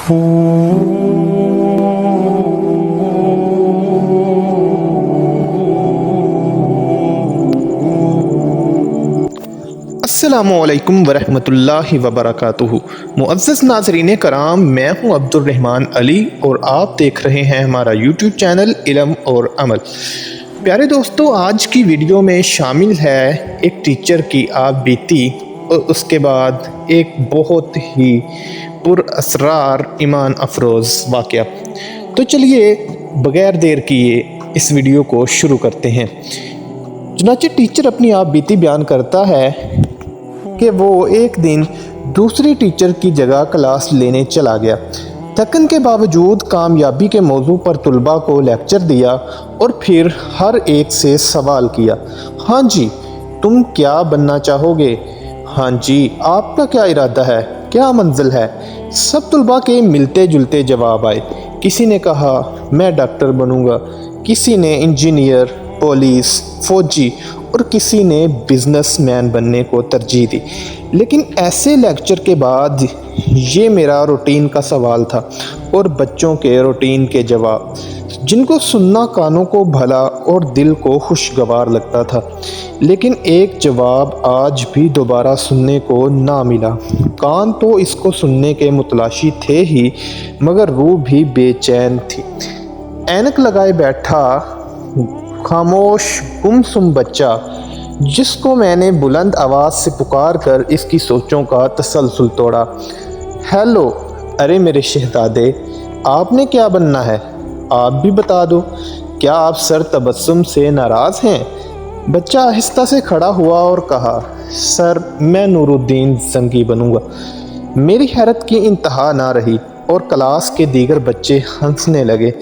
अस्सलामुअलैकुम वरहमतुल्लाहि वबरकातुहू। मुअज़्ज़ज़ नाज़रीन कराम, मैं हूं अब्दुर्रहमान अली और आप देख रहे हैं हमारा यूट्यूब चैनल इल्म और अमल। प्यारे दोस्तों, आज की वीडियो में शामिल है एक टीचर की आप बीती और उसके बाद एक बहुत ही पुरअसरार ईमान अफरोज़ वाक़या। तो चलिए बग़ैर देर किए इस वीडियो को शुरू करते हैं। चुनांचे टीचर अपनी आप बीती बयान करता है कि वो एक दिन दूसरी टीचर की जगह क्लास लेने चला गया। थकन के बावजूद कामयाबी के मौजू पर तुलबा को लेक्चर दिया और फिर हर एक से सवाल किया, हाँ जी तुम क्या बनना चाहोगे, हाँ जी आपका क्या इरादा है, क्या मंजिल है। सब तुलबा के मिलते जुलते जवाब आए। किसी ने कहा मैं डॉक्टर बनूंगा, किसी ने इंजीनियर, पुलिस, फौजी और किसी ने बिजनेसमैन बनने को तरजीह दी। लेकिन ऐसे लेक्चर के बाद ये मेरा रूटीन का सवाल था और बच्चों के रूटीन के जवाब, जिनको सुनना कानों को भला और दिल को खुशगवार लगता था। लेकिन एक जवाब आज भी दोबारा सुनने को ना मिला। कान तो इसको सुनने के मुतलाशी थे ही, मगर रूह भी बेचैन थी। ऐनक लगाए बैठा खामोश गुमसुम बच्चा, जिसको मैंने बुलंद आवाज़ से पुकार कर इसकी सोचों का तसलसल तोड़ा। हेलो, अरे मेरे शहजादे, आपने क्या बनना है, आप भी बता दो। क्या आप सर तबस्सुम से नाराज़ हैं? बच्चा आहिस्ता से खड़ा हुआ और कहा, सर मैं नूरुद्दीन जंगी बनूंगा। मेरी हैरत की इंतहा ना रही और क्लास के दीगर बच्चे हंसने लगे।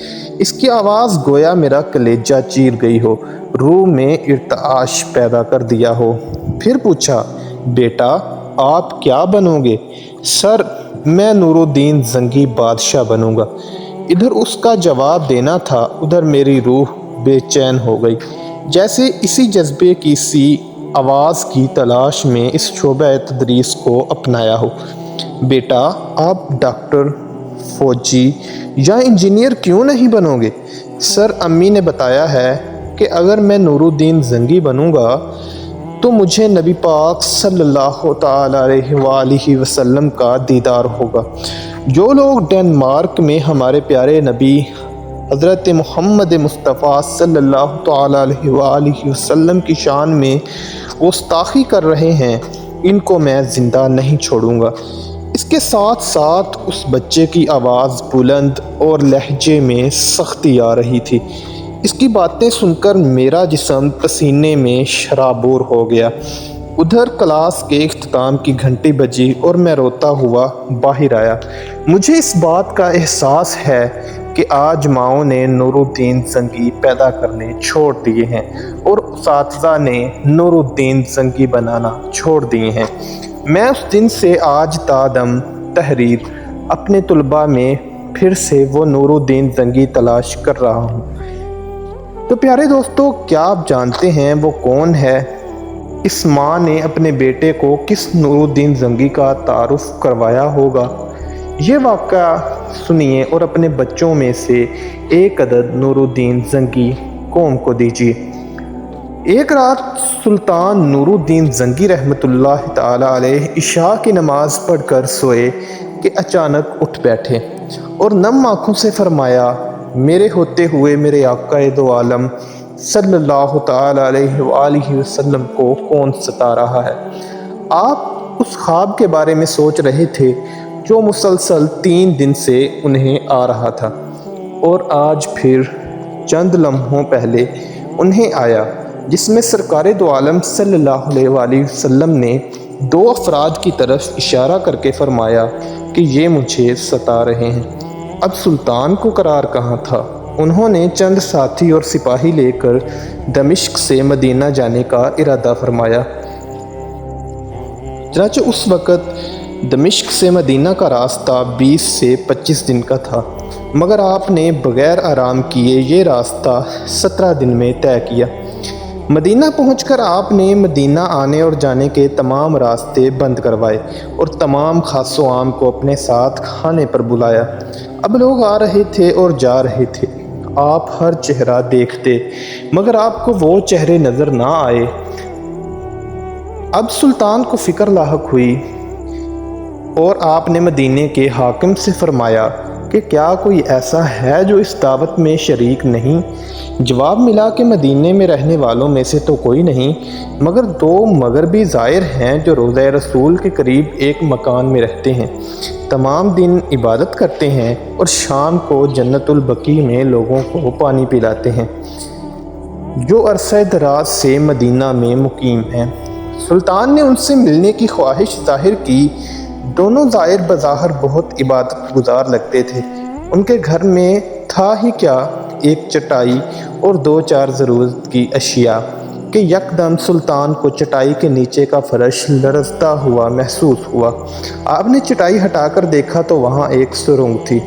इसकी आवाज़ गोया मेरा कलेजा चीर गई हो, रूह में इर्ताश पैदा कर दिया हो। फिर पूछा, बेटा आप क्या बनोगे? सर मैं नूरुद्दीन जंगी बादशाह बनूंगा। इधर उसका जवाब देना था, उधर मेरी रूह बेचैन हो गई, जैसे इसी जज्बे की सी आवाज़ की तलाश में इस शोबा तदरीस को अपनाया हो। बेटा आप डॉक्टर, फौजी या इंजीनियर क्यों नहीं बनोगे? सर अम्मी ने बताया है कि अगर मैं नूरुद्दीन जंगी बनूंगा तो मुझे नबी पाक सल्लल्लाहु तआला अलैहि वसल्लम का दीदार होगा। जो लोग डेनमार्क में हमारे प्यारे नबी हज़रत मोहम्मद मुस्तफ़ा सल्लल्लाहु तआला अलैहि वसल्लम की शान में गुस्ताखी कर रहे हैं, इनको मैं ज़िंदा नहीं छोड़ूंगा। इसके साथ साथ उस बच्चे की आवाज़ बुलंद और लहजे में सख्ती आ रही थी। इसकी बातें सुनकर मेरा जिस्म पसीने में शराबोर हो गया। उधर क्लास के इख्तिताम की घंटी बजी और मैं रोता हुआ बाहर आया। मुझे इस बात का एहसास है कि आज माओ ने नूरुद्दीन जंगी पैदा करने छोड़ दिए हैं और उस्ताज़ा ने नूरुद्दीन जंगी बनाना छोड़ दिए हैं। मैं उस दिन से आज तादम तहरीर अपने तुलबा में फिर से वो नूरुद्दीन जंगी तलाश कर रहा हूँ। तो प्यारे दोस्तों, क्या आप जानते हैं वो कौन है? इस माँ ने अपने बेटे को किस नूरुद्दीन जंगी का तारुफ करवाया होगा? ये वाक़या सुनिए और अपने बच्चों में से एक अदद नूरुद्दीन जंगी कौम को दीजिए। एक रात सुल्तान नूरुद्दीन जंगी रहमतुल्लाह ताला अलैह इशा की नमाज़ पढ़कर सोए कि अचानक उठ बैठे और नम आँखों से फरमाया, मेरे होते हुए मेरे आक़ाए दो आलम सल्लल्लाहु ताला अलैहि वसल्लम को कौन सता रहा है? आप उस ख्वाब के बारे में सोच रहे थे जो मुसलसल 3 दिन से उन्हें आ रहा था और आज फिर चंद लम्हों पहले उन्हें आया, जिसमें सरकारे दो आलम सल्लल्लाहु अलैहि वसल्लम ने 2 अफराद की तरफ इशारा करके फरमाया कि ये मुझे सता रहे हैं। अब सुल्तान को करार कहाँ था? उन्होंने चंद साथी और सिपाही लेकर दमिश्क से मदीना जाने का इरादा फरमाया। चनाचे उस वक़्त दमिश्क से मदीना का रास्ता 20 से 25 दिन का था, मगर आपने बग़ैर आराम किए ये रास्ता 17 दिन में तय किया। مدینہ پہنچ کر آپ نے مدینہ آنے اور جانے کے تمام راستے بند کروائے اور تمام خاص و عام کو اپنے ساتھ کھانے پر بلایا۔ اب لوگ آ رہے تھے اور جا رہے تھے، آپ ہر چہرہ دیکھتے مگر آپ کو وہ چہرے نظر نہ آئے۔ اب سلطان کو فکر لاحق ہوئی اور آپ نے مدینے کے حاکم سے فرمایا کہ کیا کوئی ایسا ہے جو اس دعوت میں شریک نہیں؟ جواب ملا کہ مدینے میں رہنے والوں میں سے تو کوئی نہیں، مگر 2 مغربی زائر ہیں جو روضہ رسول کے قریب ایک مکان میں رہتے ہیں، تمام دن عبادت کرتے ہیں اور شام کو جنت البقیع میں لوگوں کو پانی پلاتے ہیں، جو عرصہ دراز سے مدینہ میں مقیم ہیں۔ سلطان نے ان سے ملنے کی خواہش ظاہر کی۔ دونوں زائر بظاہر بہت عبادت گزار لگتے تھے۔ ان کے گھر میں تھا ہی کیا، ایک چٹائی اور 2-4 ضرورت کی اشیاء کہ یکدم سلطان کو چٹائی کے نیچے کا فرش لرزتا ہوا محسوس ہوا۔ آپ نے چٹائی ہٹا کر دیکھا تو وہاں ایک سرنگ تھی۔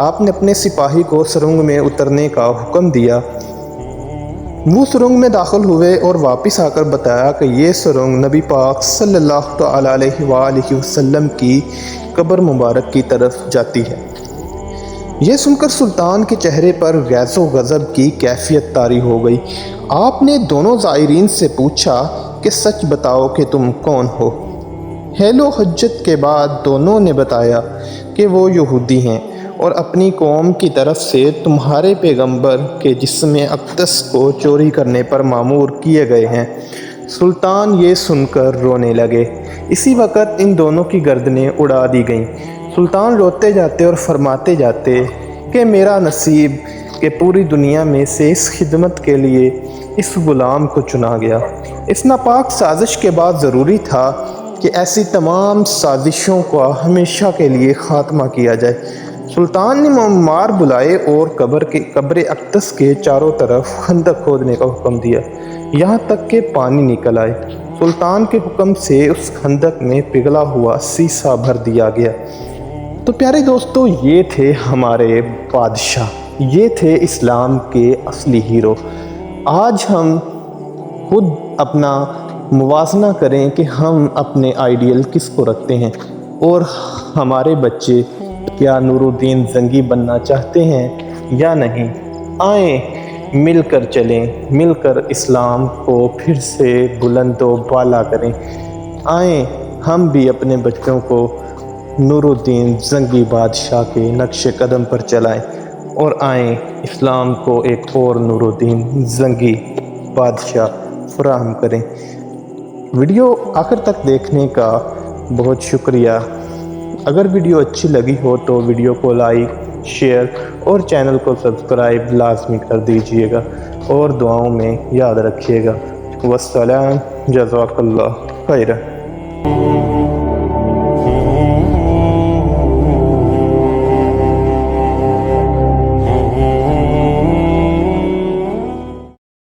آپ نے اپنے سپاہی کو سرنگ میں اترنے کا حکم دیا۔ وہ سرنگ میں داخل ہوئے اور واپس آ کر بتایا کہ یہ سرنگ نبی پاک صلی اللہ تعالیٰ علیہ وآلہ وسلم کی قبر مبارک کی طرف جاتی ہے۔ یہ سن کر سلطان کے چہرے پر غیظ و غضب کی کیفیت طاری ہو گئی۔ آپ نے دونوں زائرین سے پوچھا کہ سچ بتاؤ کہ تم کون ہو؟ حیل و حجت کے بعد دونوں نے بتایا کہ وہ یہودی ہیں اور اپنی قوم کی طرف سے تمہارے پیغمبر کے جسم اقدس کو چوری کرنے پر مامور کیے گئے ہیں۔ سلطان یہ سن کر رونے لگے۔ اسی وقت ان دونوں کی گردنیں اڑا دی گئیں۔ سلطان روتے جاتے اور فرماتے جاتے کہ میرا نصیب کہ پوری دنیا میں سے اس خدمت کے لیے اس غلام کو چنا گیا۔ اس ناپاک سازش کے بعد ضروری تھا کہ ایسی تمام سازشوں کا ہمیشہ کے لیے خاتمہ کیا جائے۔ سلطان نے معمار بلائے اور قبر اقدس کے چاروں طرف خندق کھودنے کا حکم دیا، یہاں تک کہ پانی نکل آئے۔ سلطان کے حکم سے اس خندق میں پگھلا ہوا سیسا بھر دیا گیا۔ تو پیارے دوستو، یہ تھے ہمارے بادشاہ، یہ تھے اسلام کے اصلی ہیرو۔ آج ہم خود اپنا موازنہ کریں کہ ہم اپنے آئیڈیل کس کو رکھتے ہیں، اور ہمارے بچے کیا نور الدین زنگی بننا چاہتے ہیں یا نہیں۔ آئیں مل کر چلیں، مل کر اسلام کو پھر سے بلند و بالا کریں۔ آئیں ہم بھی اپنے بچوں کو نور الدین زنگی بادشاہ کے نقش قدم پر چلائیں، اور آئیں اسلام کو ایک اور نور الدین زنگی بادشاہ فراہم کریں۔ ویڈیو آخر تک دیکھنے کا بہت شکریہ۔ اگر ویڈیو اچھی لگی ہو تو ویڈیو کو لائک، شیئر اور چینل کو سبسکرائب لازمی کر دیجیے گا، اور دعاؤں میں یاد رکھیے گا۔ والسلام، جزاک اللہ خیرا۔